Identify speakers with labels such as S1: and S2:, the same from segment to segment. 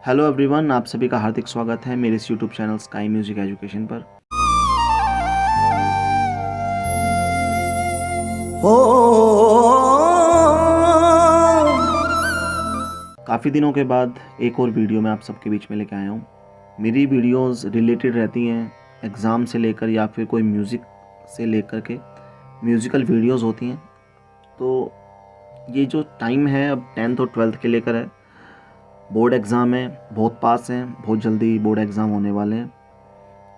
S1: Hello everyone, आप सभी का हार्दिक स्वागत है मेरे इस YouTube channel sky music education पर। काफ़ी दिनों के बाद एक और वीडियो मैं आप सबके बीच में लेके आया हूँ। मेरी वीडियोस रिलेटेड रहती हैं एग्ज़ाम से लेकर या फिर कोई म्यूज़िक से लेकर के म्यूज़िकल वीडियोस होती हैं। तो ये जो टाइम है अब 10th और 12th के लेकर है। बोर्ड एग्ज़ाम है, बहुत पास हैं, बहुत जल्दी बोर्ड एग्ज़ाम होने वाले हैं।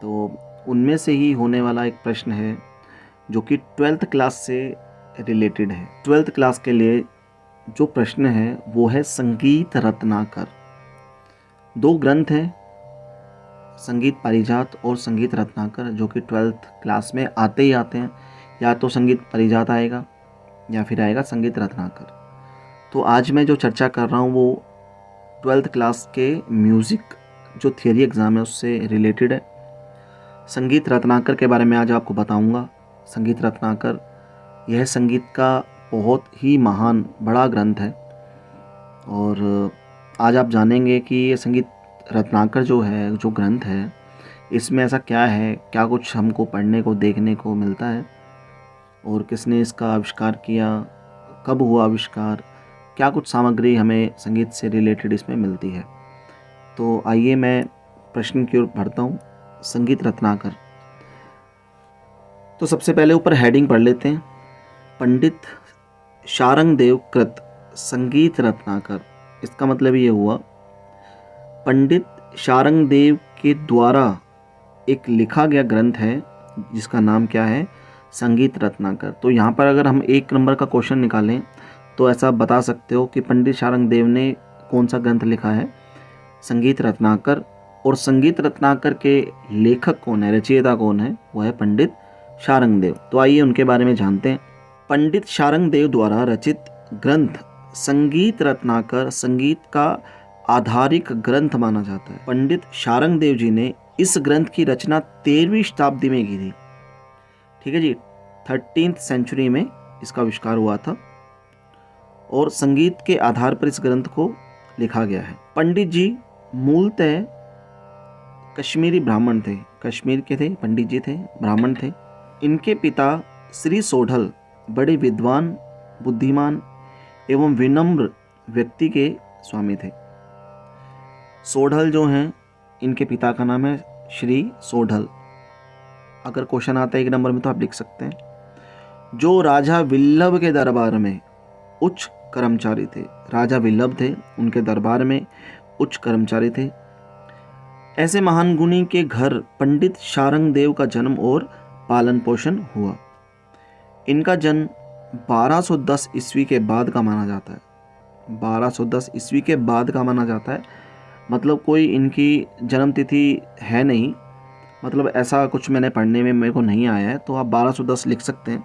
S1: तो उनमें से ही होने वाला एक प्रश्न है जो कि 12th क्लास से रिलेटेड है। 12th क्लास के लिए जो प्रश्न है वो है संगीत रत्नाकर। दो ग्रंथ हैं, संगीत पारिजात और संगीत रत्नाकर, जो कि 12th क्लास में आते ही आते हैं। या तो संगीत पारिजात आएगा या फिर आएगा संगीत रत्नाकर। तो आज मैं जो चर्चा कर रहा हूँ वो 12th क्लास के म्यूज़िक जो थियरी एग्ज़ाम है उससे रिलेटेड है। संगीत रत्नाकर के बारे में आज आपको बताऊंगा। संगीत रत्नाकर यह संगीत का बहुत ही महान बड़ा ग्रंथ है और आज आप जानेंगे कि ये संगीत रत्नाकर जो है, जो ग्रंथ है, इसमें ऐसा क्या है, क्या कुछ हमको पढ़ने को देखने को मिलता है और किसने इसका आविष्कार किया, कब हुआ आविष्कार, क्या कुछ सामग्री हमें संगीत से रिलेटेड इसमें मिलती है। तो आइए मैं प्रश्न की ओर बढ़ता हूँ। संगीत रत्नाकर, तो सबसे पहले ऊपर हेडिंग पढ़ लेते हैं। पंडित शारंगदेव कृत संगीत रत्नाकर। इसका मतलब ये हुआ पंडित शारंगदेव के द्वारा एक लिखा गया ग्रंथ है जिसका नाम क्या है, संगीत रत्नाकर। तो यहाँ पर अगर हम 1 नंबर का क्वेश्चन निकालें तो ऐसा बता सकते हो कि पंडित शारंगदेव ने कौन सा ग्रंथ लिखा है, संगीत रत्नाकर। और संगीत रत्नाकर के लेखक कौन है, रचयिता कौन है, वह है पंडित शारंगदेव। तो आइए उनके बारे में जानते हैं। पंडित शारंगदेव द्वारा रचित ग्रंथ संगीत रत्नाकर संगीत का आधारिक ग्रंथ माना जाता है। पंडित शारंगदेव जी ने इस ग्रंथ की रचना 13वीं शताब्दी में की थी। ठीक है जी, 13th सेंचुरी में इसका आविष्कार हुआ था और संगीत के आधार पर इस ग्रंथ को लिखा गया है। पंडित जी मूलतः कश्मीरी ब्राह्मण थे, कश्मीर के थे, पंडित जी थे, ब्राह्मण थे। इनके पिता श्री सोढ़ल बड़े विद्वान, बुद्धिमान एवं विनम्र व्यक्ति के स्वामी थे। सोढ़ल जो हैं, इनके पिता का नाम है श्री सोढ़ल। अगर क्वेश्चन आता है 1 नंबर में तो आप लिख सकते हैं। जो राजा विल्लभ के दरबार में उच्च कर्मचारी थे, राजा विल्लभ थे, उनके दरबार में उच्च कर्मचारी थे। ऐसे महान गुणी के घर पंडित शारंगदेव का जन्म और पालन पोषण हुआ। इनका जन्म 1210 ईस्वी के बाद का माना जाता है। 1210 ईस्वी के बाद का माना जाता है, मतलब कोई इनकी जन्म तिथि है नहीं, मतलब ऐसा कुछ मैंने पढ़ने में मेरे को नहीं आया है। तो आप 1210 लिख सकते हैं।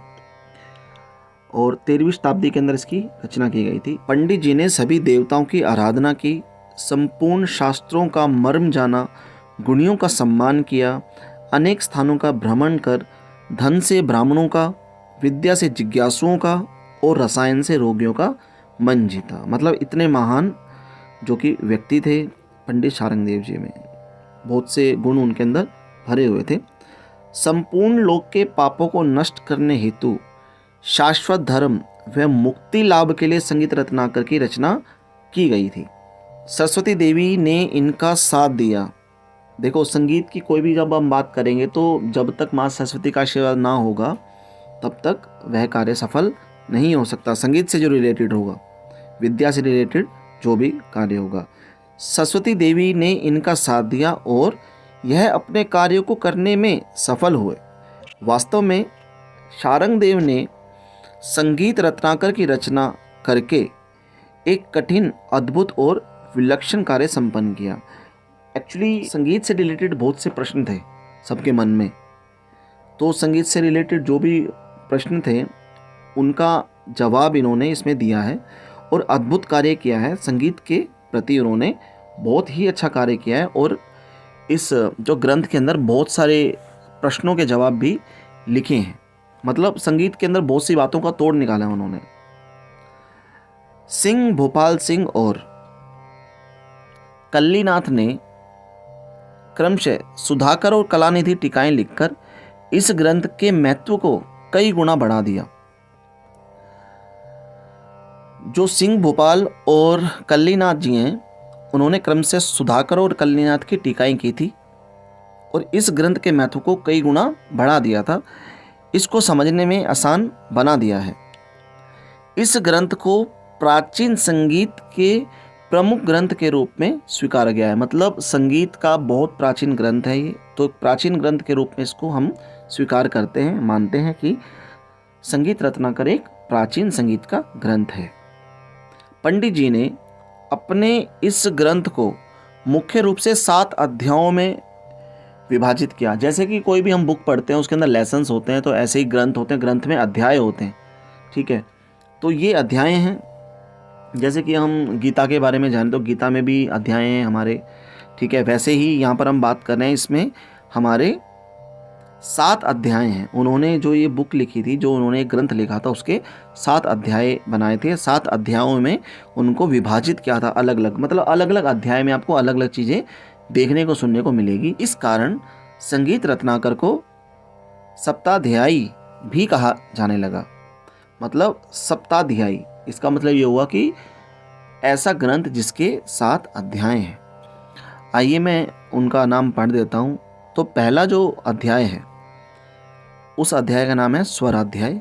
S1: और 13वीं शताब्दी के अंदर इसकी रचना की गई थी। पंडित जी ने सभी देवताओं की आराधना की, संपूर्ण शास्त्रों का मर्म जाना, गुणियों का सम्मान किया, अनेक स्थानों का भ्रमण कर धन से ब्राह्मणों का, विद्या से जिज्ञासुओं का और रसायन से रोगियों का मन जीता। मतलब इतने महान जो कि व्यक्ति थे पंडित शारंगदेव जी में, बहुत से गुण उनके अंदर भरे हुए थे। संपूर्ण लोक के पापों को नष्ट करने हेतु शाश्वत धर्म व मुक्ति लाभ के लिए संगीत रत्नाकर की रचना की गई थी। सरस्वती देवी ने इनका साथ दिया। देखो, संगीत की कोई भी जब हम बात करेंगे तो जब तक माँ सरस्वती का आशीर्वाद ना होगा तब तक वह कार्य सफल नहीं हो सकता। संगीत से जो रिलेटेड होगा, विद्या से रिलेटेड जो भी कार्य होगा, सरस्वती देवी ने इनका साथ दिया और यह अपने कार्यों को करने में सफल हुए। वास्तव में शारंगदेव ने संगीत रत्नाकर की रचना करके एक कठिन, अद्भुत और विलक्षण कार्य संपन्न किया। एक्चुअली संगीत से रिलेटेड बहुत से प्रश्न थे सबके मन में, तो संगीत से रिलेटेड जो भी प्रश्न थे उनका जवाब इन्होंने इसमें दिया है और अद्भुत कार्य किया है। संगीत के प्रति उन्होंने बहुत ही अच्छा कार्य किया है और इस जो ग्रंथ के अंदर बहुत सारे प्रश्नों के जवाब भी लिखे हैं। मतलब संगीत के अंदर बहुत सी बातों का तोड़ निकाला है उन्होंने। सिंह भोपाल सिंह और कल्लीनाथ ने क्रमशः सुधाकर और कलानिधि टीकाएं लिखकर इस ग्रंथ के महत्व को कई गुना बढ़ा दिया। जो सिंह भोपाल और कल्लीनाथ जी हैं, उन्होंने क्रमशः सुधाकर और कल्लीनाथ की टीकाएं की थी और इस ग्रंथ के महत्व को कई गुना बढ़ा दिया था, इसको समझने में आसान बना दिया है। इस ग्रंथ को प्राचीन संगीत के प्रमुख ग्रंथ के रूप में स्वीकारा गया है। मतलब संगीत का बहुत प्राचीन ग्रंथ है ये, तो प्राचीन ग्रंथ के रूप में इसको हम स्वीकार करते हैं, मानते हैं कि संगीत रत्नाकर एक प्राचीन संगीत का ग्रंथ है। पंडित जी ने अपने इस ग्रंथ को मुख्य रूप से 7 अध्यायों में विभाजित किया। जैसे कि कोई भी हम बुक पढ़ते हैं उसके अंदर लेसन्स होते हैं, तो ऐसे ही ग्रंथ होते हैं, ग्रंथ में अध्याय होते हैं। ठीक है, तो ये अध्याय हैं। जैसे कि हम गीता के बारे में जानें तो गीता में भी अध्याय हैं हमारे। ठीक है, वैसे ही यहाँ पर हम बात कर रहे हैं, इसमें हमारे 7 अध्याय हैं। उन्होंने जो ये बुक लिखी थी, जो उन्होंने एक ग्रंथ लिखा था, उसके 7 अध्याय बनाए थे। 7 अध्यायों में उनको विभाजित किया था अलग अलग, मतलब अलग अलग अध्याय में आपको अलग अलग चीज़ें देखने को सुनने को मिलेगी। इस कारण संगीत रत्नाकर को सप्ताध्यायी भी कहा जाने लगा। मतलब सप्ताध्यायी, इसका मतलब ये हुआ कि ऐसा ग्रंथ जिसके 7 अध्याय हैं। आइए मैं उनका नाम पढ़ देता हूँ। तो पहला जो अध्याय है उस अध्याय का नाम है स्वराध्याय।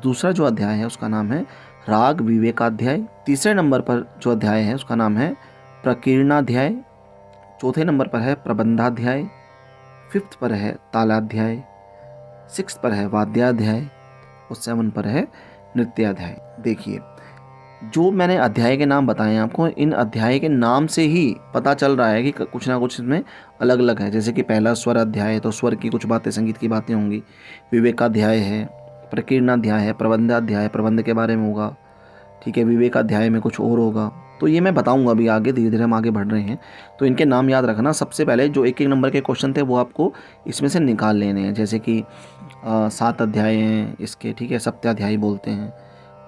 S1: दूसरा जो अध्याय है उसका नाम है राग विवेकाध्याय। तीसरे नंबर पर जो अध्याय है उसका नाम है प्रकीर्णाध्याय। चौथे नंबर पर है प्रबंधाध्याय। 5th पर है तालाध्याय। 6th पर है वाद्याध्याय और 7 पर है नृत्याध्याय। देखिए, जो मैंने अध्याय के नाम बताए हैं आपको, इन अध्याय के नाम से ही पता चल रहा है कि कुछ ना कुछ इसमें अलग अलग है। जैसे कि पहला स्वर अध्याय है तो स्वर की कुछ बातें, संगीत की बातें होंगी। विवेकाध्याय है, प्रकीर्णाध्याय है, प्रबंधाध्याय प्रबंध के बारे में होगा। ठीक है, विवेकाध्याय में कुछ और होगा। तो ये मैं बताऊंगा अभी आगे, धीरे धीरे हम आगे बढ़ रहे हैं। तो इनके नाम याद रखना। सबसे पहले जो 1-1 नंबर के क्वेश्चन थे वो आपको इसमें से निकाल लेने हैं। जैसे कि 7 अध्याय हैं इसके। ठीक है, सप्ताध्यायी बोलते हैं।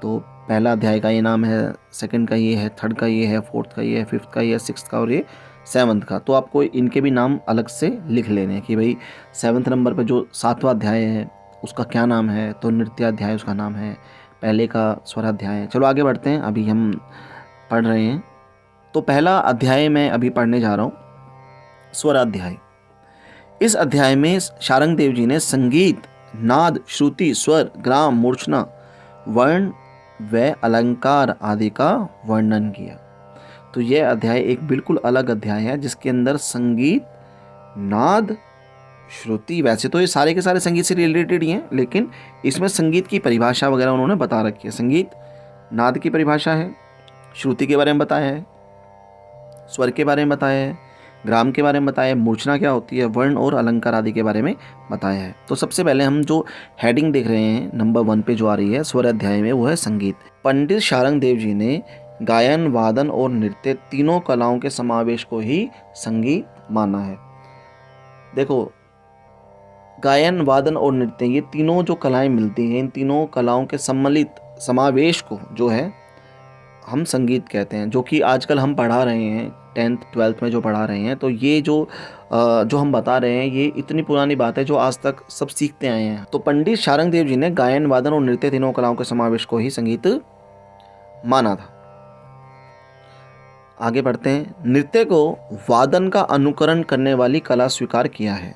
S1: तो पहला अध्याय का ये नाम है, 2nd का ये है, 3rd का ये है, 4th का ये है, 5th का ये है, 6th का और ये 7th का। तो आपको इनके भी नाम अलग से लिख लेने हैं कि भाई 7th नंबर पर जो 7वां अध्याय है उसका क्या नाम है। तो नृत्याध्याय उसका नाम है, पहले का स्वराध्याय है। चलो आगे बढ़ते हैं, अभी हम पढ़ रहे हैं। तो पहला अध्याय मैं अभी पढ़ने जा रहा हूँ, स्वराध्याय। इस अध्याय में शारंग देव जी ने संगीत, नाद, श्रुति, स्वर, ग्राम, मूर्छना, वर्ण व अलंकार आदि का वर्णन किया। तो यह अध्याय एक बिल्कुल अलग अध्याय है जिसके अंदर संगीत, नाद, श्रुति, वैसे तो ये सारे के सारे संगीत से रिलेटेड ही हैं, लेकिन इसमें संगीत की परिभाषा वगैरह उन्होंने बता रखी है। संगीत, नाद की परिभाषा है, श्रुति के बारे में बताया है, स्वर के बारे में बताया है, ग्राम के बारे में बताया है, मूर्छना क्या होती है, वर्ण और अलंकार आदि के बारे में बताया है। तो सबसे पहले हम जो हेडिंग देख रहे हैं नंबर 1 पे जो आ रही है स्वर अध्याय में, वो है संगीत। पंडित शारंग देव जी ने गायन, वादन और नृत्य तीनों कलाओं के समावेश को ही संगीत माना है। देखो, गायन, वादन और नृत्य, ये तीनों जो कलाएं मिलती हैं, इन तीनों कलाओं के सम्मिलित समावेश को जो है हम संगीत कहते हैं। जो कि आजकल हम पढ़ा रहे हैं 10th 12th में जो पढ़ा रहे हैं। तो ये जो हम बता रहे हैं ये इतनी पुरानी बात है जो आज तक सब सीखते आए हैं। तो पंडित शारंग देव जी ने गायन, वादन और नृत्य तीनों कलाओं के समावेश को ही संगीत माना था। आगे बढ़ते हैं। नृत्य को वादन का अनुकरण करने वाली कला स्वीकार किया है।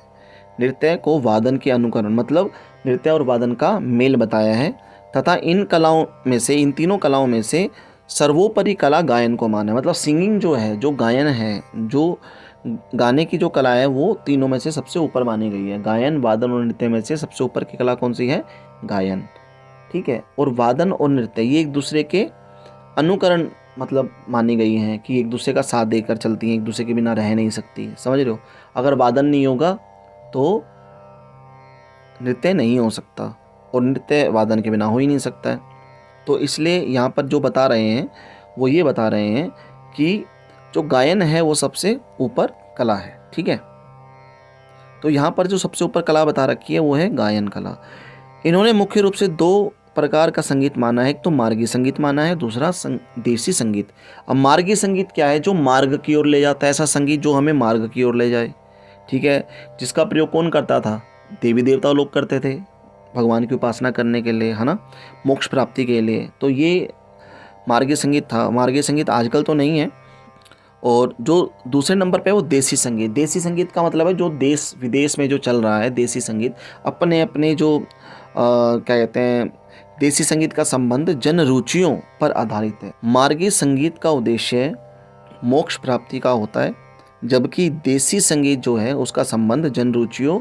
S1: नृत्य को वादन के अनुकरण, मतलब नृत्य और वादन का मेल बताया है तथा इन कलाओं में से, इन तीनों कलाओं में से सर्वोपरि कला गायन को माना है। मतलब सिंगिंग जो है, जो गायन है, जो गाने की जो कला है, वो तीनों में से सबसे ऊपर मानी गई है। गायन, वादन और नृत्य में से सबसे ऊपर की कला कौन सी है? गायन। ठीक है, और वादन और नृत्य ये एक दूसरे के अनुकरण मतलब मानी गई हैं कि एक दूसरे का साथ देकर चलती हैं, एक दूसरे के बिना रह नहीं सकती। समझ रहे हो? अगर वादन नहीं होगा तो नृत्य नहीं हो सकता और नृत्य वादन के बिना हो ही नहीं सकता है। तो इसलिए यहाँ पर जो बता रहे हैं वो ये बता रहे हैं कि जो गायन है वो सबसे ऊपर कला है। ठीक है, तो यहाँ पर जो सबसे ऊपर कला बता रखी है वो है गायन कला। इन्होंने मुख्य रूप से 2 प्रकार का संगीत माना है, एक तो मार्गी संगीत माना है, दूसरा देसी संगीत। अब मार्गी संगीत क्या है? जो मार्ग की ओर ले जाता है, ऐसा संगीत जो हमें मार्ग की ओर ले जाए, ठीक है। जिसका प्रयोग कौन करता था? देवी देवता लोग करते थे भगवान की उपासना करने के लिए, है ना, मोक्ष प्राप्ति के लिए। तो ये मार्गी संगीत था। मार्गी संगीत आजकल तो नहीं है। और जो दूसरे नंबर पे है वो देसी संगीत। देसी संगीत का मतलब है जो देश विदेश में जो चल रहा है देसी संगीत, अपने अपने जो क्या कहते हैं, देसी संगीत का संबंध जन रुचियों पर आधारित है। मार्गी संगीत का उद्देश्य मोक्ष प्राप्ति का होता है, जबकि देसी संगीत जो है उसका संबंध जन रुचियों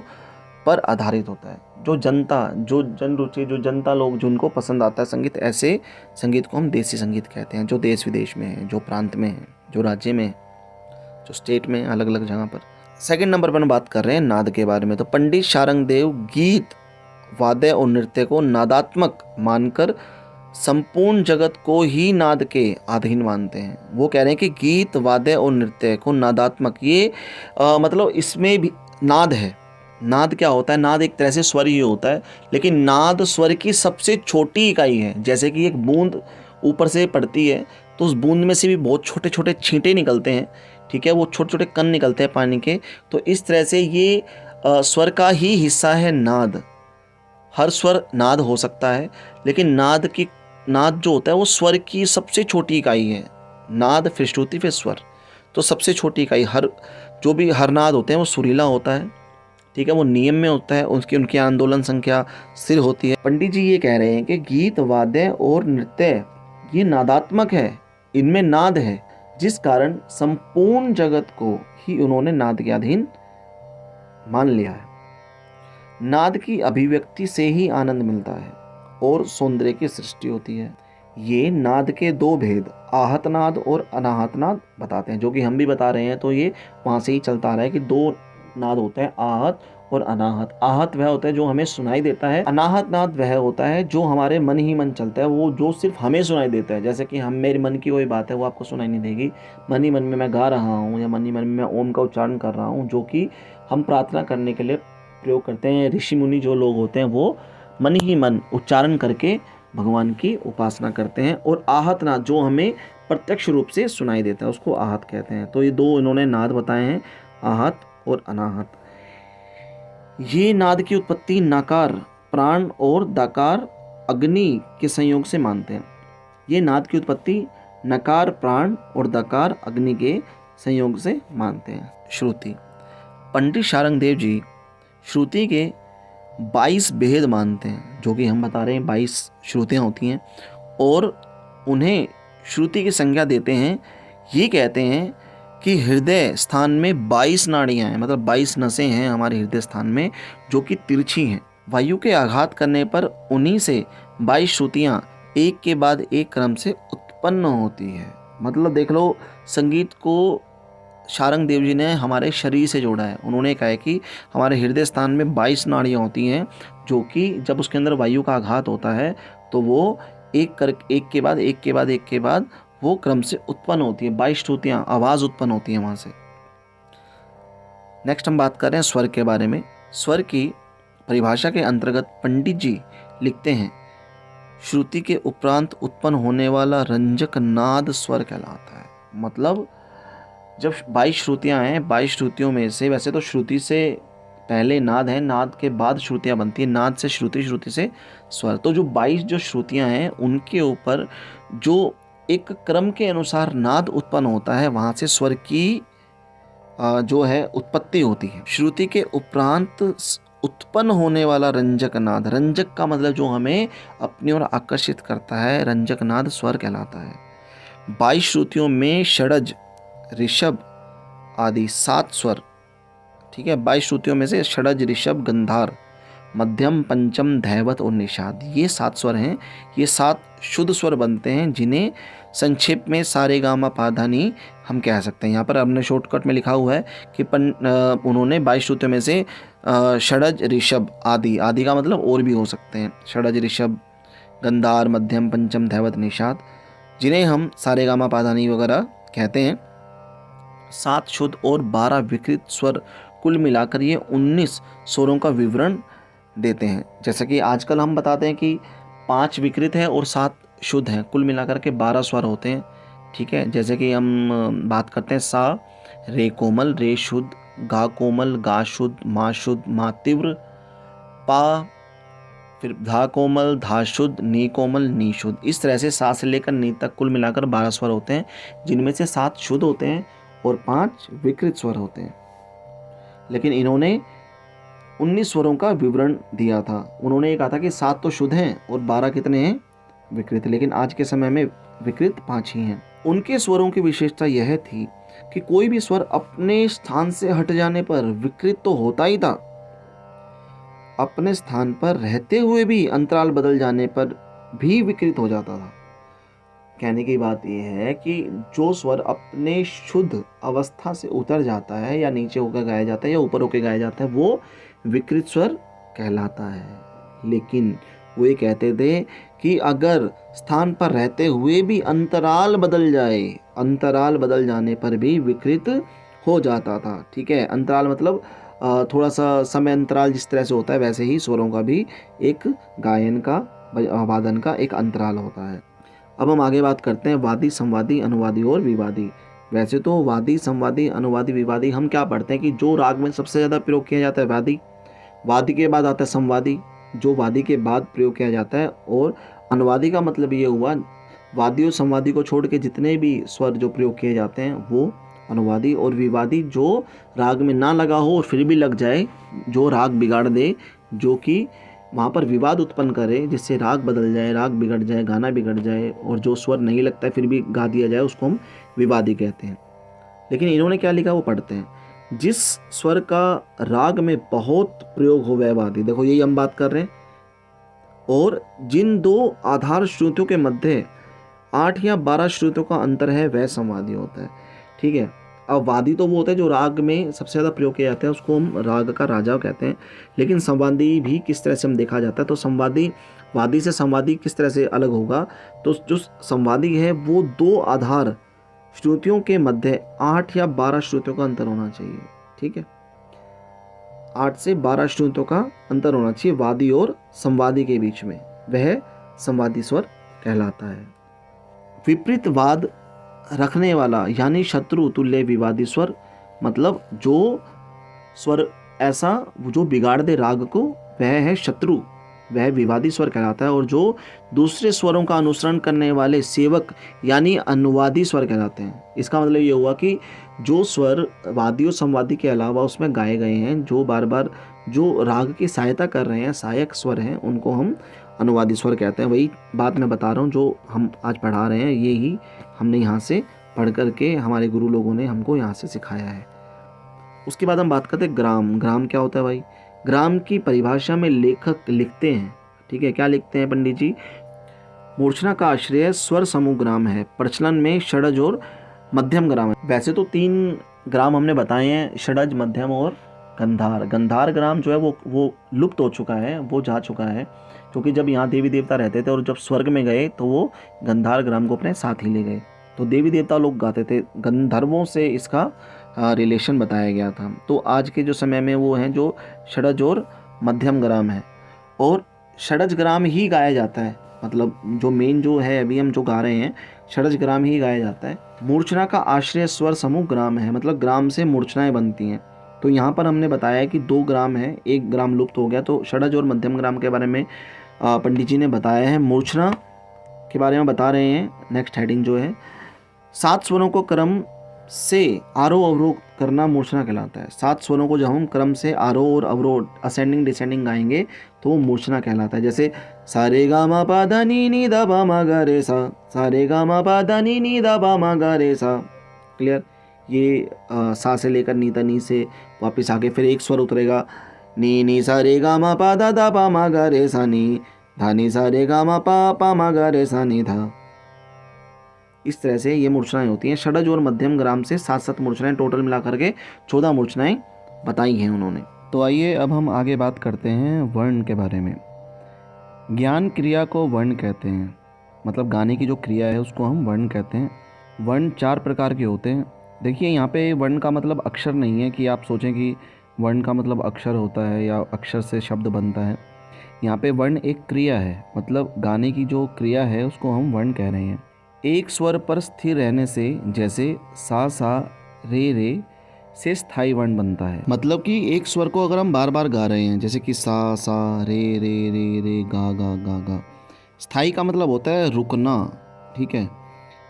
S1: पर आधारित होता है। जो जन रुचि, जो जनता लोग जिनको पसंद आता है संगीत, ऐसे संगीत को हम देसी संगीत कहते हैं, जो देश विदेश में है, जो प्रांत में है, जो राज्य में है, जो स्टेट में, अलग अलग जगह पर। सेकंड नंबर पर हम बात कर रहे हैं नाद के बारे में। तो पंडित शारंग देव गीत, वाद्य और नृत्य को नादात्मक मानकर संपूर्ण जगत को ही नाद के अधीन मानते हैं। वो कह रहे हैं कि गीत, वाद्य और नृत्य को नादात्मक, ये मतलब इसमें भी नाद है। नाद क्या होता है? नाद एक तरह से स्वर ही होता है, लेकिन नाद स्वर की सबसे छोटी इकाई है। जैसे कि एक बूंद ऊपर से पड़ती है तो उस बूंद में से भी बहुत छोटे छोटे छींटे निकलते हैं, ठीक है, वो छोटे छोटे कण निकलते हैं पानी के। तो इस तरह से ये स्वर का ही हिस्सा है नाद। हर स्वर नाद हो सकता है, लेकिन नाद जो होता है वो स्वर की सबसे छोटी इकाई है। नाद फिर श्रुति फिर स्वर, तो सबसे छोटी इकाई। हर नाद होते हैं वो सुरीला होता है, ठीक है, वो नियम में होता है, उनकी आंदोलन संख्या स्थिर होती है। पंडित जी ये कह रहे हैं कि गीत, वाद्य और नृत्य ये नादात्मक है, इनमें नाद है, जिस कारण संपूर्ण जगत को ही उन्होंने नाद के अधीन मान लिया है। नाद की अभिव्यक्ति से ही आनंद मिलता है और सौंदर्य की सृष्टि होती है। ये नाद के दो भेद, आहत नाद और अनाहत नाद बताते हैं, जो कि हम भी बता रहे हैं। तो ये वहाँ से ही चलता आ रहा है कि दो नाद होते हैं, आहत और अनाहत। आहत वह होता है जो हमें सुनाई देता है, अनाहत नाद वह होता है जो हमारे मन ही मन चलता है, वो जो सिर्फ हमें सुनाई देता है। जैसे कि मेरे मन की कोई बात है, वो आपको सुनाई नहीं देगी। मन ही मन में मैं गा रहा हूँ, या मन ही मन में मैं ओम का उच्चारण कर रहा हूँ, जो कि हम प्रार्थना करने के लिए प्रयोग करते हैं। ऋषि मुनि जो लोग होते हैं वो मन ही मन उच्चारण करके भगवान की उपासना करते हैं। और आहत नाद जो हमें प्रत्यक्ष रूप से सुनाई देता है, उसको आहत कहते हैं। तो ये दो इन्होंने नाद बताए हैं, आहत और अनाहत। ये नाद की उत्पत्ति नकार, प्राण और दकार, अग्नि के संयोग से मानते हैं। ये नाद की उत्पत्ति नकार, प्राण और दकार, अग्नि के संयोग से मानते हैं। श्रुति, पंडित शारंग देव जी श्रुति के 22 भेद मानते हैं, जो कि हम बता रहे हैं 22 श्रुतियाँ होती हैं, और उन्हें श्रुति की संज्ञा देते हैं। ये कहते हैं कि हृदय स्थान में 22 नाड़ियाँ हैं, मतलब 22 नसें हैं हमारे हृदय स्थान में, जो कि तिरछी हैं। वायु के आघात करने पर उन्हीं से 22 श्रुतियाँ एक के बाद एक क्रम से उत्पन्न होती है। मतलब देख लो, संगीत को शारंग देव जी ने हमारे शरीर से जोड़ा है। उन्होंने कहा है कि हमारे हृदय स्थान में 22 नाड़ियाँ होती हैं, जो कि जब उसके अंदर वायु का आघात होता है तो वो एक के बाद वो क्रम से उत्पन्न होती है। 22 श्रुतियाँ, आवाज़ उत्पन्न होती है वहाँ से। नेक्स्ट हम बात कर रहे हैं स्वर के बारे में। स्वर की परिभाषा के अंतर्गत पंडित जी लिखते हैं, श्रुति के उपरांत उत्पन्न होने वाला रंजक नाद स्वर कहलाता है। मतलब जब 22 श्रुतियाँ हैं, 22 श्रुतियों में से, वैसे तो श्रुति से पहले नाद है, नाद के बाद श्रुतियाँ बनती है, नाद से श्रुति, श्रुति से स्वर। तो जो 22 जो श्रुतियाँ हैं उनके ऊपर जो एक क्रम के अनुसार नाद उत्पन्न होता है, वहाँ से स्वर की जो है उत्पत्ति होती है। श्रुति के उपरांत उत्पन्न होने वाला रंजक नाद, रंजक का मतलब जो हमें अपनी ओर आकर्षित करता है, रंजक नाद स्वर कहलाता है। 22 श्रुतियों में षडज, ऋषभ आदि 7 स्वर, ठीक है, 22 श्रुतियों में से षडज, ऋषभ, गंधार, मध्यम, पंचम, धैवत और निषाद, ये 7 स्वर हैं। ये 7 शुद्ध स्वर बनते हैं, जिन्हें संक्षेप में सारेगामा पाधानी हम कह सकते हैं। यहाँ पर हमने शॉर्टकट में लिखा हुआ है कि उन्होंने 22 श्रुतियों में से षडज, ऋषभ आदि, आदि का मतलब और भी हो सकते हैं, षडज, ऋषभ, गंधार, मध्यम, पंचम, धैवत, निषाद, जिन्हें हम सारेगामा पाधानी वगैरह कहते हैं। 7 शुद्ध और 12 विकृत स्वर, कुल मिलाकर ये 19 स्वरों का विवरण देते हैं। जैसा कि आजकल हम बताते हैं कि 5 विकृत है और 7 शुद्ध हैं। कुल मिलाकर के 12 स्वर होते हैं। ठीक है, जैसे कि हम बात करते हैं सा, रे कोमल, रे शुद्ध, गा कोमल, गा शुद्ध, मा शुद्ध, मा तीव्र, पा, फिर धा कोमल, धा शुद्ध, नी कोमल, नी शुद्ध। इस तरह से सा से लेकर नी तक कुल मिलाकर 12 स्वर होते हैं, जिनमें से 7 शुद्ध होते हैं और 5 विकृत स्वर होते हैं। लेकिन इन्होंने 19 स्वरों का विवरण दिया था। उन्होंने ये कहा था कि 7 तो शुद्ध हैं और 12 कितने हैं? विकृत। लेकिन आज के समय में विकृत 5 ही हैं। उनके स्वरों की विशेषता यह थी कि कोई भी स्वर अपने स्थान से हट जाने पर विकृत तो होता ही था, अपने स्थान पर रहते हुए भी अंतराल बदल जाने पर भी विकृत हो जाता था। कहने की बात यह है कि जो स्वर अपने शुद्ध अवस्था से उतर जाता है या नीचे होकर गाया जाता है या ऊपर होकर गाया जाता है, वो विकृत स्वर कहलाता है। लेकिन वो ये कहते थे कि अगर स्थान पर रहते हुए भी अंतराल बदल जाए, अंतराल बदल जाने पर भी विकृत हो जाता था। ठीक है, अंतराल मतलब थोड़ा सा समय अंतराल जिस तरह से होता है, वैसे ही स्वरों का भी एक गायन का, वादन का एक अंतराल होता है। अब हम आगे बात करते हैं वादी, संवादी, अनुवादी और विवादी। वैसे तो वादी, संवादी, अनुवादी, विवादी हम क्या पढ़ते हैं कि जो राग में सबसे ज़्यादा प्रयोग किया जाता है वादी, वादी के बाद आता है संवादी, जो वादी के बाद प्रयोग किया जाता है। और अनुवादी का मतलब ये हुआ वादी और संवादी को छोड़ के जितने भी स्वर जो प्रयोग किए जाते हैं वो अनुवादी। और विवादी जो राग में ना लगा हो और फिर भी लग जाए, जो राग बिगाड़ दे, जो कि वहाँ पर विवाद उत्पन्न करे, जिससे राग बदल जाए, राग बिगड़ जाए, गाना बिगड़ जाए, और जो स्वर नहीं लगता है फिर भी गा दिया जाए, उसको हम विवादी कहते हैं। लेकिन इन्होंने क्या लिखा वो पढ़ते हैं। जिस स्वर का राग में बहुत प्रयोग हो वह वादी। देखो यही हम बात कर रहे हैं। और जिन 2 आधार श्रुतियों के मध्य 8 या 12 श्रुतियों का अंतर है वह संवादी होता है। ठीक है, अब वादी तो वो होता है जो राग में सबसे ज़्यादा प्रयोग किया जाता है, उसको हम राग का राजा कहते हैं। लेकिन संवादी भी किस तरह से हम देखा जाता है, तो संवादी, वादी से संवादी किस तरह से अलग होगा, तो जो संवादी है वो 2 आधार श्रुतियों के मध्य 8 या 12 श्रुतियों का अंतर होना चाहिए। ठीक है, 8 से 12 श्रुतियों का अंतर होना चाहिए वादी और संवादी के बीच में, वह संवादी स्वर कहलाता है। विपरीत वाद रखने वाला यानी शत्रु तुल्य विवादी स्वर, मतलब जो स्वर ऐसा जो बिगाड़ दे राग को, वह है शत्रु, वह विवादी स्वर कहलाता है। और जो दूसरे स्वरों का अनुसरण करने वाले सेवक यानी अनुवादी स्वर कहलाते हैं। इसका मतलब ये हुआ कि जो स्वर वादी और संवादी के अलावा उसमें गाए गए हैं, जो बार बार जो राग की सहायता कर रहे हैं, सहायक स्वर हैं, उनको हम अनुवादी स्वर कहते हैं। वही बात मैं बता रहा हूँ जो हम आज पढ़ा रहे हैं, ये ही हमने यहाँ से पढ़ करके हमारे गुरु लोगों ने हमको यहाँ से सिखाया है। उसके बाद हम बात करते हैं ग्राम। ग्राम क्या होता है भाई? ग्राम की परिभाषा में लेखक लिखते हैं, ठीक है, क्या लिखते हैं पंडित जी? मूर्छना का आश्रय स्वर समूह ग्राम है, प्रचलन में षडज और मध्यम ग्राम है। वैसे तो 3 ग्राम हमने बताए हैं, षडज, मध्यम और गंधार। गंधार ग्राम जो है वो लुप्त हो चुका है, वो जा चुका है, क्योंकि जब यहाँ देवी देवता रहते थे और जब स्वर्ग में गए तो वो गंधार ग्राम को अपने साथ ही ले गए। तो देवी देवता लोग गाते थे, गंधर्वों से इसका रिलेशन बताया गया था। तो आज के जो समय में वो हैं जो षडज और मध्यम ग्राम है, और षडज ग्राम ही गाया जाता है, मतलब जो मेन जो है अभी हम जो गा रहे हैं षडज ग्राम ही गाया जाता है। मूर्छना का आश्रय स्वर समूह ग्राम है, मतलब ग्राम से मूर्छनाएं बनती हैं। तो यहाँ पर हमने बताया कि 2 ग्राम है, 1 ग्राम लुप्त हो गया। तो षडज और मध्यम ग्राम के बारे में पंडित जी ने बताया है। मूर्छना के बारे में बता रहे हैं, नेक्स्ट हेडिंग जो है 7 स्वरों को क्रम से आरोह अवरोह करना मूर्छना कहलाता है। 7 स्वरों को जब हम क्रम से आरोह और अवरोह, असेंडिंग डिसेंडिंग गाएंगे तो वो मूर्छना कहलाता है। जैसे सा रे गा मा पा धा नी नी धा पा मा गा रे सा, सा रे गा मा पा धा नी नी धा पा मा गा रे सा। क्लियर? ये सा से लेकर नी, नी से वापस आके फिर एक स्वर उतरेगा, नी नी सा रे गा मा पा धा धा पा मा गा रे सा नी, धा नी सा रे गा मा पा मा गा रे सा नी धा। इस तरह से ये मूर्छनाएं होती हैं। षडज और मध्यम ग्राम से 7 मूर्छनाएं, टोटल मिलाकर के 14 मूर्छनाएं बताई हैं उन्होंने। तो आइए अब हम आगे बात करते हैं वर्ण के बारे में। ज्ञान क्रिया को वर्ण कहते हैं, मतलब गाने की जो क्रिया है उसको हम वर्ण कहते हैं। वर्ण 4 प्रकार के होते हैं। देखिए यहाँ पे वर्ण का मतलब अक्षर नहीं है कि आप सोचें कि वर्ण का मतलब अक्षर होता है या अक्षर से शब्द बनता है। यहाँ पे वर्ण एक क्रिया है, मतलब गाने की जो क्रिया है उसको हम वर्ण कह रहे हैं। एक स्वर पर स्थिर रहने से, जैसे सा रे से स्थाई वर्ण बनता है। मतलब कि एक स्वर को अगर हम बार बार गा रहे हैं, जैसे कि सा रे गा। स्थाई का मतलब होता है रुकना, ठीक है।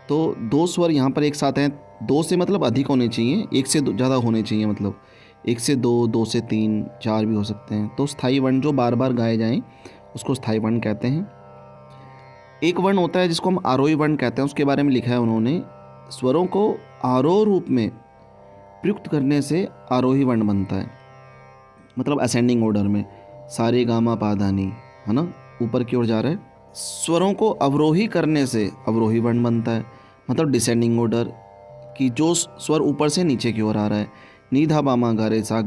S1: तो दो स्वर यहाँ पर एक साथ हैं, दो से मतलब अधिक होने चाहिए, एक से ज़्यादा होने चाहिए, मतलब एक से दो, दो से तीन, चार भी हो सकते हैं। तो स्थाई वर्ण जो बार बार गाए जाएं उसको स्थाई वर्ण कहते हैं। एक वर्ण होता है जिसको हम आरोही वर्ण कहते हैं, उसके बारे में लिखा है उन्होंने, स्वरों को आरोह रूप में प्रयुक्त करने से आरोही वर्ण बनता है, मतलब असेंडिंग ऑर्डर में, सारे गामा पाधानी, है ना, ऊपर की ओर जा रहा है। स्वरों को अवरोही करने से अवरोही वर्ण बनता है, मतलब डिसेंडिंग ऑर्डर कि जो स्वर ऊपर से नीचे की ओर आ रहा है। नी धा पा मा गा रे सा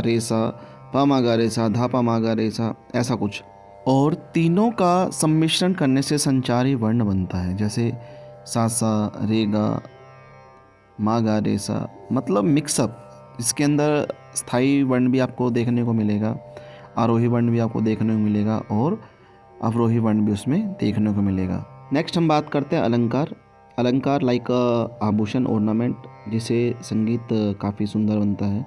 S1: रे सा पा मा गा रे सा धा पा मा गा रे सा, ऐसा कुछ। और तीनों का सम्मिश्रण करने से संचारी वर्ण बनता है, जैसे सा रे गा मा गा रे सा, मतलब मिक्सअप। इसके अंदर स्थाई वर्ण भी आपको देखने को मिलेगा, आरोही वर्ण भी आपको देखने को मिलेगा और अवरोही वर्ण भी उसमें देखने को मिलेगा। नेक्स्ट हम बात करते हैं अलंकार। अलंकार लाइक आभूषण, ऑर्नामेंट, जिसे संगीत काफ़ी सुंदर बनता है।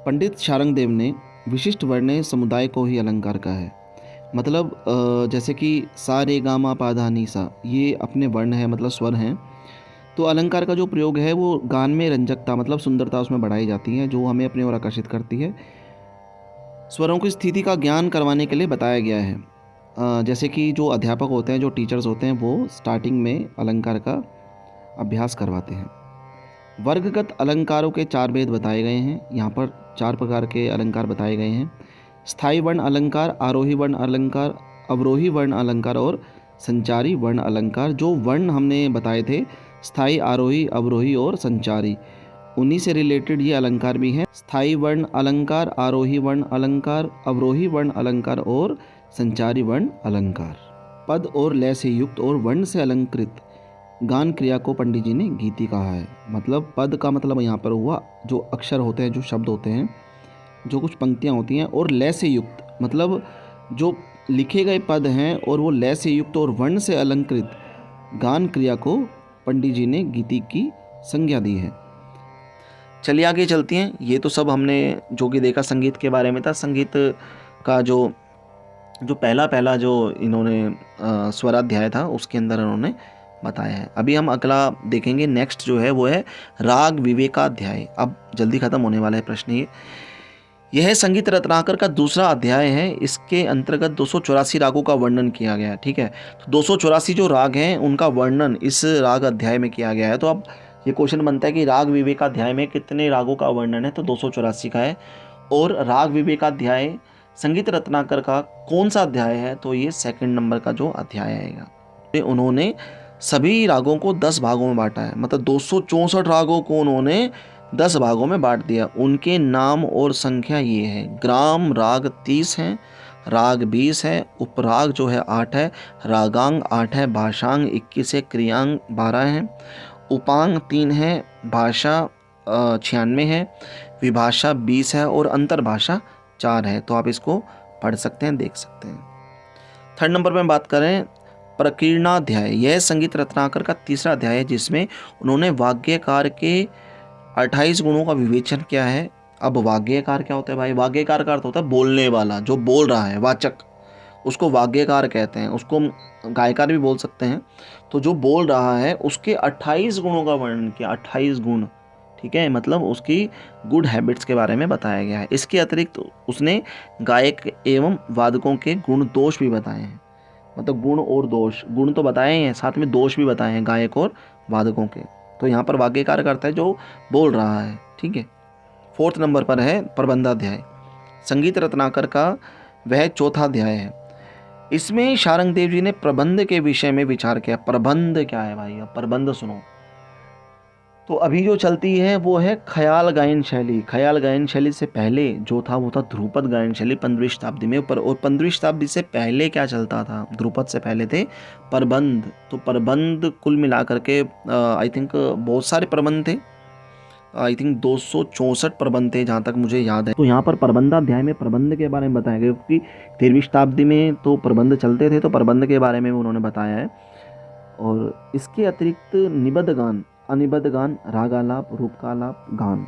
S1: पंडित शारंग देव ने विशिष्ट वर्णीय समुदाय को ही अलंकार कहा है। मतलब जैसे कि सा रे गा मा पा धा नी सा, ये अपने वर्ण है, मतलब स्वर हैं। तो अलंकार का जो प्रयोग है वो गान में रंजकता, मतलब सुंदरता उसमें बढ़ाई जाती है, जो हमें अपनी ओर आकर्षित करती है। स्वरों की स्थिति का ज्ञान करवाने के लिए बताया गया है। जैसे कि जो अध्यापक होते हैं, जो टीचर्स होते हैं, वो स्टार्टिंग में अलंकार का अभ्यास करवाते हैं। वर्गगत अलंकारों के 4 भेद बताए गए हैं। यहाँ पर 4 प्रकार के अलंकार बताए गए हैं। स्थायी वर्ण अलंकार, आरोही वर्ण अलंकार, अवरोही वर्ण अलंकार और संचारी वर्ण अलंकार। जो वर्ण हमने बताए थे, स्थायी, आरोही, अवरोही और संचारी, उन्हीं से रिलेटेड ये अलंकार भी हैं। स्थायी वर्ण अलंकार, आरोही वर्ण अलंकार, अवरोही वर्ण अलंकार और संचारी वर्ण अलंकार। पद और लय से युक्त और वर्ण से अलंकृत गान क्रिया को पंडित जी ने गीति कहा है। मतलब पद का मतलब यहाँ पर हुआ जो अक्षर होते हैं, जो शब्द होते हैं, जो कुछ पंक्तियाँ होती हैं, और लय से युक्त मतलब जो लिखे गए पद हैं और वो लय से युक्त और वर्ण से अलंकृत गान क्रिया को पंडित जी ने गीति की संज्ञा दी है। चलिए आगे चलती हैं। ये तो सब हमने जो कि देखा संगीत के बारे में था। संगीत का जो पहला जो इन्होंने स्वराध्याय था उसके अंदर इन्होंने बताया है। अभी हम अगला देखेंगे, नेक्स्ट जो है वो है राग विवेकाध्याय। अब जल्दी खत्म होने वाला है प्रश्न ये। यह संगीत रत्नाकर का दूसरा अध्याय है। इसके अंतर्गत 284 रागों का वर्णन किया गया है। ठीक है, तो 284 जो राग हैं उनका वर्णन इस राग अध्याय में किया गया है। तो अब ये क्वेश्चन बनता है कि राग विवेकाध्याय में कितने रागों का वर्णन है, तो 284 का है। और राग विवेकाध्याय संगीत रत्नाकर का कौन सा अध्याय है, तो ये 2nd नंबर का जो अध्याय आएगा। उन्होंने सभी रागों को 10 भागों में बांटा है, मतलब 264 रागों को उन्होंने 10 भागों में बांट दिया। उनके नाम और संख्या ये है। ग्राम राग 30 हैं, राग 20 है, उपराग जो है 8 है, रागांग 8 है, भाषांग 21 है, क्रियांग 12 है, उपांग 3 है, भाषा 96 है, विभाषा 20 है और अंतर्भाषा 4 है। तो आप इसको पढ़ सकते हैं, देख सकते हैं। 3rd नंबर पर बात करें प्रकीर्णाध्याय। यह संगीत रत्नाकर का तीसरा अध्याय है, जिसमें उन्होंने वाग्यकार के 28 गुणों का विवेचन किया है। अब वाग्यकार क्या होता है भाई? वाग्यकार का अर्थ होता है बोलने वाला, जो बोल रहा है, वाचक, उसको वाग्यकार कहते हैं। उसको गायकार भी बोल सकते हैं। तो जो बोल रहा है उसके 28 गुणों का वर्णन किया, 28 गुण। ठीक है, मतलब उसकी गुड हैबिट्स के बारे में बताया गया है। इसके अतिरिक्त उसने गायक एवं वादकों के गुण दोष भी बताए हैं। मतलब गुण और दोष, गुण तो बताए हैं, साथ में दोष भी बताए हैं गायक और वादकों के। तो यहाँ पर वाग्यकार करता है जो बोल रहा है। ठीक है। 4th नंबर पर है प्रबंधाध्याय। संगीत रत्नाकर का वह चौथा अध्याय है। इसमें शारंग देव जी ने प्रबंध के विषय में विचार किया। प्रबंध क्या है भाई? अब प्रबंध सुनो। तो अभी जो चलती है वो है ख्याल गायन शैली। ख्याल गायन शैली से पहले जो था वो था ध्रुपद गायन शैली 15वीं शताब्दी में। और 15वीं शताब्दी से पहले क्या चलता था? ध्रुपद से पहले थे प्रबंध। तो प्रबंध कुल मिलाकर के आई थिंक बहुत सारे प्रबंध थे। आई थिंक 264 प्रबंध थे जहाँ तक मुझे याद है। तो यहाँ पर प्रबंधाध्याय में प्रबंध के बारे में बताया गया, क्योंकि 13वीं शताब्दी में तो प्रबंध चलते थे, तो प्रबंध के बारे में उन्होंने बताया है। और इसके अतिरिक्त निबद्ध गान, अनिबद्ध गान, रागालाप, रूपकालाप, गान।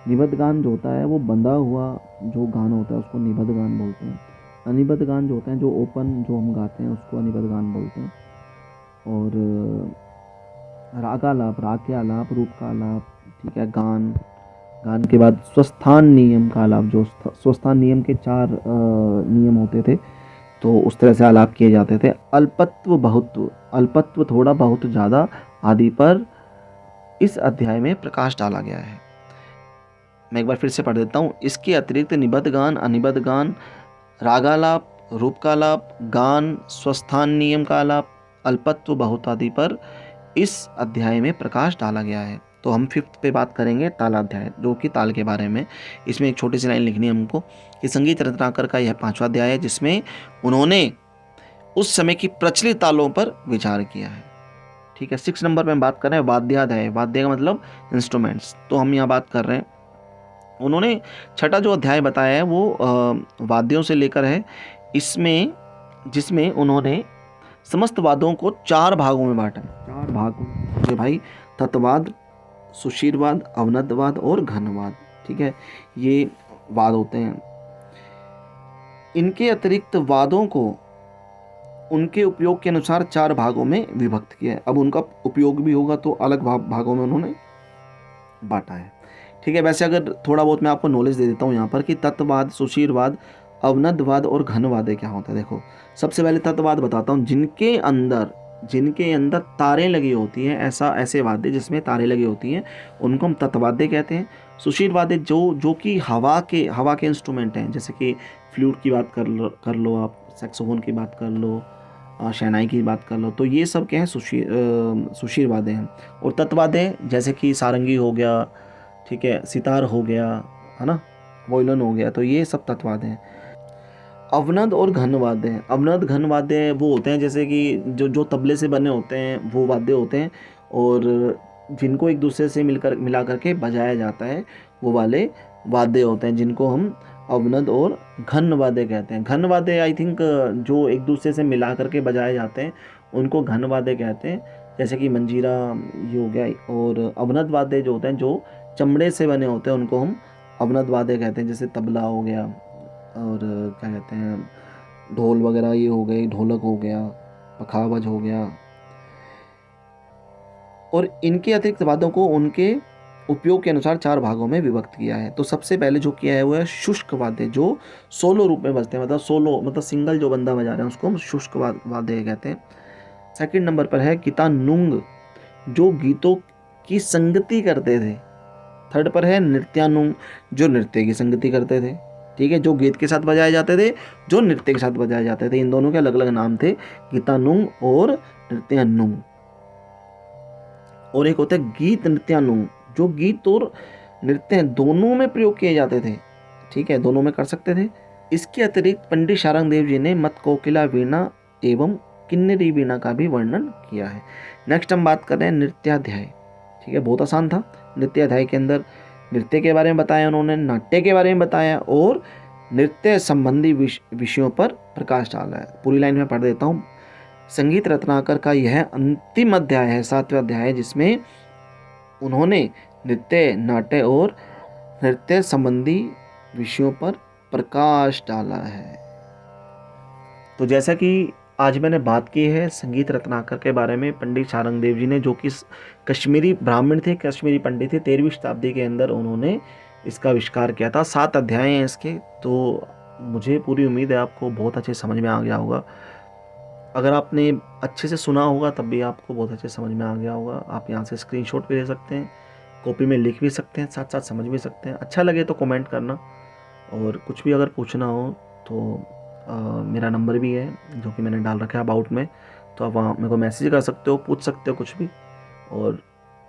S1: निबद्ध गान जो होता है वो बंधा हुआ जो गान होता है उसको निबद्ध गान बोलते हैं। अनिबद्ध गान जो होते हैं, जो ओपन जो हम गाते हैं, उसको अनिबद्ध गान बोलते हैं। और रागालाप, राग के आलाप, रूप का आलाप, ठीक है, गान। गान के बाद स्वस्थान नियम का आलाप, जो स्वस्थान नियम के 4 नियम होते थे, तो उस तरह से आलाप किए जाते थे। अल्पत्व, बहुत्व, अल्पत्व थोड़ा, बहुत ज़्यादा आदि पर इस अध्याय में प्रकाश डाला गया है। मैं एक बार फिर से पढ़ देता हूँ। इसके अतिरिक्त निबद्ध गान, अनिबद्ध गान, रागालाप, रूप का आलाप, गान, स्वस्थान नियम का आलाप, अल्पत्व, बहुत आदि पर इस अध्याय में प्रकाश डाला गया है। तो हम 5th पे बात करेंगे तालाध्याय, जो कि ताल के बारे में। इसमें एक छोटी सी लाइन लिखनी है हमको कि संगीत रत्नाकर का यह 5वां अध्याय है, जिसमें उन्होंने उस समय की प्रचलित तालों पर विचार किया है। ठीक है। 6 नंबर पे हम बात कर रहे हैं वाद्याध्याय। वाद्य का मतलब इंस्ट्रूमेंट्स, तो हम यहाँ बात कर रहे हैं। उन्होंने 6ठा जो अध्याय बताया है वो वाद्यों से लेकर है, इसमें जिसमें उन्होंने समस्त वाद्यों को 4 भागों में बांटा है। 4 भाग जो भाई, तत्वाद, सुशीरवाद, अवनदवाद और घनवाद। ठीक है, ये वाद होते हैं। इनके अतिरिक्त वादों को उनके उपयोग के अनुसार 4 भागों में विभक्त किया है। अब उनका उपयोग भी होगा तो अलग भागों में उन्होंने बांटा है। ठीक है। वैसे अगर थोड़ा बहुत मैं आपको नॉलेज दे देता हूँ यहाँ पर कि तत्ववाद, सुशीरवाद, अवनदवाद और घनवाद क्या होता है। देखो, सबसे पहले तत्ववाद बताता हूँ। जिनके अंदर तारें लगी होती हैं, ऐसे वाद्य जिसमें तारें लगी होती हैं, उनको हम तत्ववाद्य कहते हैं। सुशीरवाद्य जो कि हवा के इंस्ट्रूमेंट हैं, जैसे कि फ्लूट की बात कर लो आप, सैक्सोफोन की बात कर लो, शहनाई की बात कर लो, तो ये सब क्या है, सुशीरवाद्य हैं। और तत्ववाद्य जैसे कि सारंगी हो गया, ठीक है, सितार हो गया, है ना, वॉयलिन हो गया, तो ये सब तत्ववाद्य हैं। अवनद और घन वाद्य हैं। अवनद, घन वाद्य वो होते हैं जैसे कि जो तबले से बने होते हैं, वो वाद्य होते हैं, और जिनको एक दूसरे से मिला करके बजाया जाता है, वो वाले वाद्य होते हैं, जिनको हम अवनद और घन वाद्य कहते हैं। घन वाद्य आई थिंक जो एक दूसरे से मिला करके बजाए जाते हैं, उनको घन वाद्य कहते हैं, जैसे कि मंजीरा ये हो गया। और अवनद वाद्य जो होते हैं, जो चमड़े से बने होते हैं, उनको हम अवनद वाद्य कहते हैं, जैसे तबला हो गया, और क्या कहते हैं, ढोल वगैरह ये हो गए, ढोलक हो गया, पखावज हो गया। और इनके अतिरिक्त वाद्यों को उनके उपयोग के अनुसार 4 भागों में विभक्त किया है। तो सबसे पहले जो किया है वो है शुष्क वाद्य, जो सोलो रूप में बजते हैं, मतलब सोलो मतलब सिंगल जो बंदा बजा रहे हैं, उसको हम शुष्क वाद्य कहते हैं। सेकंड नंबर पर है गीतानुंग, जो गीतों की संगति करते थे। थर्ड पर है नृत्यानुंग, जो नृत्य की संगति करते थे। ठीक है, जो गीत के साथ बजाए जाते थे, जो नृत्य के साथ बजाए जाते थे। इन दोनों के अलग अलग नाम थे, गीतानुंग और नृत्यानुंग। और एक होता है गीत नृत्यानुंग, जो गीत और नृत्य दोनों में प्रयोग किए जाते थे। ठीक है, दोनों में कर सकते थे। इसके अतिरिक्त पंडित शारंग देव जी ने मत कोकिला वीणा एवं किन्नरी वीणा का भी वर्णन किया है। नेक्स्ट हम बात कर रहे हैं नृत्याध्याय। ठीक है, बहुत आसान था। नृत्याध्याय के अंदर नृत्य के बारे में बताया उन्होंने, नाट्य के बारे में बताया, और नृत्य संबंधी विषयों पर प्रकाश डाला है। पूरी लाइन में पढ़ देता हूँ। संगीत रत्नाकर का यह अंतिम अध्याय है, 7वां अध्याय है, जिसमें उन्होंने नृत्य, नाट्य और नृत्य संबंधी विषयों पर प्रकाश डाला है। तो जैसा कि आज मैंने बात की है संगीत रत्नाकर के बारे में, पंडित शारंग देव जी ने, जो कि कश्मीरी ब्राह्मण थे, कश्मीरी पंडित थे, 13वीं शताब्दी के अंदर उन्होंने इसका आविष्कार किया था। 7 अध्याय हैं इसके। तो मुझे पूरी उम्मीद है आपको बहुत अच्छे समझ में आ गया होगा। अगर आपने अच्छे से सुना होगा तब भी आपको बहुत अच्छे समझ में आ गया होगा। आप यहाँ से स्क्रीनशॉट भी ले सकते हैं, कॉपी में लिख भी सकते हैं, साथ साथ समझ भी सकते हैं। अच्छा लगे तो कमेंट करना, और कुछ भी अगर पूछना हो तो मेरा नंबर भी है जो कि मैंने डाल रखा है अबाउट में, तो आप वहाँ मेरे को मैसेज कर सकते हो, पूछ सकते हो कुछ भी। और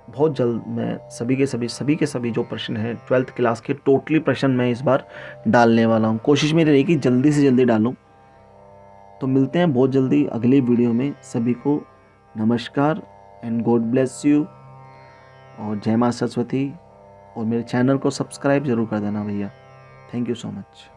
S1: बहुत जल्द मैं सभी के सभी जो प्रश्न हैं 12th क्लास के टोटली प्रश्न मैं इस बार डालने वाला हूँ। कोशिश मेरी रहेगी जल्दी से जल्दी डालूँ। तो मिलते हैं बहुत जल्दी अगली वीडियो में। सभी को नमस्कार एंड गॉड ब्लेस यू, और जय माँ सरस्वती। और मेरे चैनल को सब्सक्राइब ज़रूर कर देना भैया। Thank you so much.